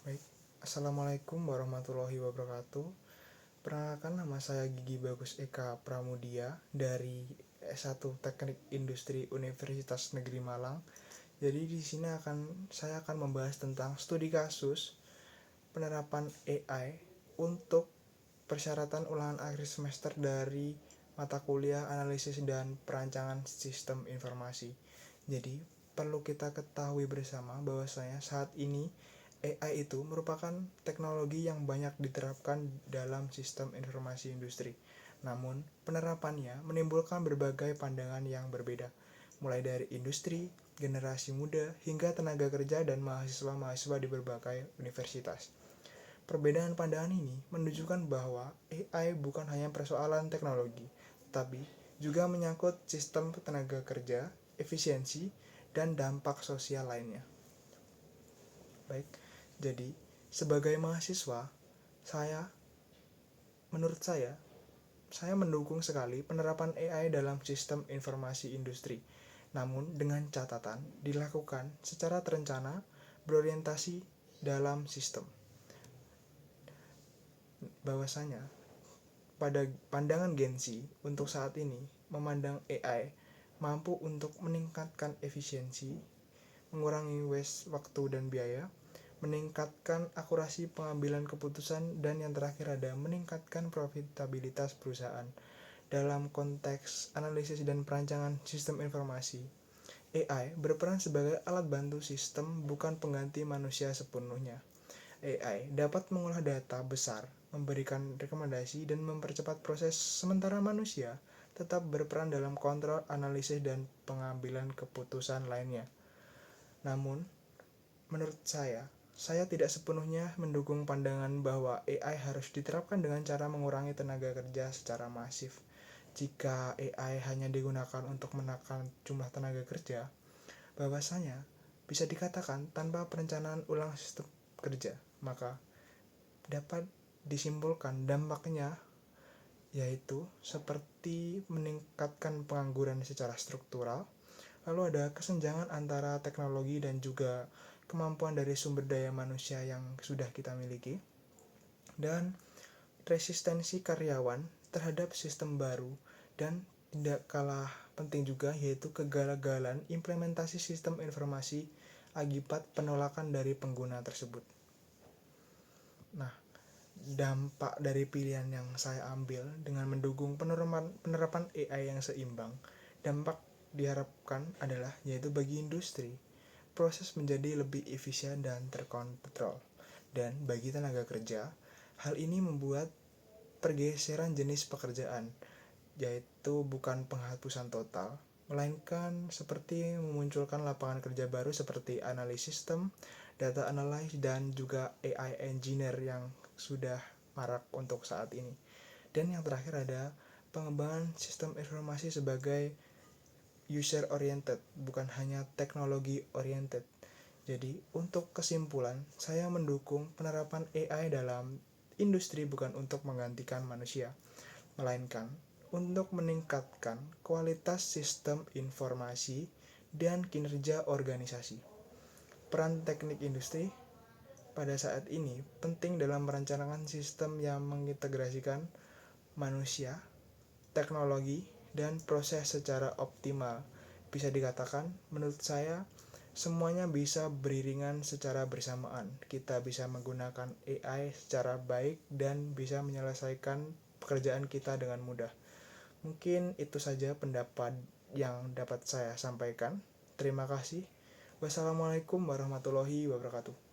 Baik, Assalamualaikum warahmatullahi wabarakatuh. Perkenalkan, nama saya Gigi Bagus Eka Pramudia dari S1 Teknik Industri Universitas Negeri Malang. Jadi di sini saya akan membahas tentang studi kasus penerapan AI untuk persyaratan ulangan akhir semester dari mata kuliah analisis dan perancangan sistem informasi. Jadi perlu kita ketahui bersama bahwasanya saat ini AI itu merupakan teknologi yang banyak diterapkan dalam sistem informasi industri. Namun, penerapannya menimbulkan berbagai pandangan yang berbeda, mulai dari industri, generasi muda, hingga tenaga kerja dan mahasiswa-mahasiswa di berbagai universitas. Perbedaan pandangan ini menunjukkan bahwa AI bukan hanya persoalan teknologi, tetapi juga menyangkut sistem tenaga kerja, efisiensi, dan dampak sosial lainnya. Baik, jadi sebagai mahasiswa, saya menurut saya mendukung sekali penerapan AI dalam sistem informasi industri. Namun dengan catatan dilakukan secara terencana, berorientasi dalam sistem. Bahwasanya pada pandangan Gen Z untuk saat ini memandang AI mampu untuk meningkatkan efisiensi, mengurangi waste waktu dan biaya, meningkatkan akurasi pengambilan keputusan, dan yang terakhir ada meningkatkan profitabilitas perusahaan. Dalam konteks analisis dan perancangan sistem informasi, AI berperan sebagai alat bantu sistem, bukan pengganti manusia sepenuhnya. AI dapat mengolah data besar, memberikan rekomendasi, dan mempercepat proses, sementara manusia tetap berperan dalam kontrol, analisis, dan pengambilan keputusan lainnya. Namun, menurut saya tidak sepenuhnya mendukung pandangan bahwa AI harus diterapkan dengan cara mengurangi tenaga kerja secara masif. Jika AI hanya digunakan untuk menekan jumlah tenaga kerja, bahwasanya bisa dikatakan tanpa perencanaan ulang sistem kerja, maka dapat disimpulkan dampaknya yaitu seperti meningkatkan pengangguran secara struktural, lalu ada kesenjangan antara teknologi dan juga kemampuan dari sumber daya manusia yang sudah kita miliki, dan resistensi karyawan terhadap sistem baru, dan tidak kalah penting juga yaitu kegagalan implementasi sistem informasi akibat penolakan dari pengguna tersebut. Nah, dampak dari pilihan yang saya ambil dengan mendukung penerapan AI yang seimbang, dampak diharapkan adalah yaitu bagi industri, proses menjadi lebih efisien dan terkontrol. Dan bagi tenaga kerja, hal ini membuat pergeseran jenis pekerjaan, yaitu bukan penghapusan total, melainkan seperti memunculkan lapangan kerja baru seperti analis sistem, data analysis, dan juga AI engineer yang sudah marak untuk saat ini. Dan yang terakhir ada pengembangan sistem informasi sebagai user oriented, bukan hanya teknologi oriented. Jadi, untuk kesimpulan, saya mendukung penerapan AI dalam industri bukan untuk menggantikan manusia, melainkan untuk meningkatkan kualitas sistem informasi dan kinerja organisasi. Peran teknik industri pada saat ini penting dalam merencanakan sistem yang mengintegrasikan manusia, teknologi, dan proses secara optimal. Bisa dikatakan, menurut saya, semuanya bisa beriringan secara bersamaan. Kita bisa menggunakan AI secara baik dan bisa menyelesaikan pekerjaan kita dengan mudah. Mungkin itu saja pendapat yang dapat saya sampaikan. Terima kasih. Wassalamualaikum warahmatullahi wabarakatuh.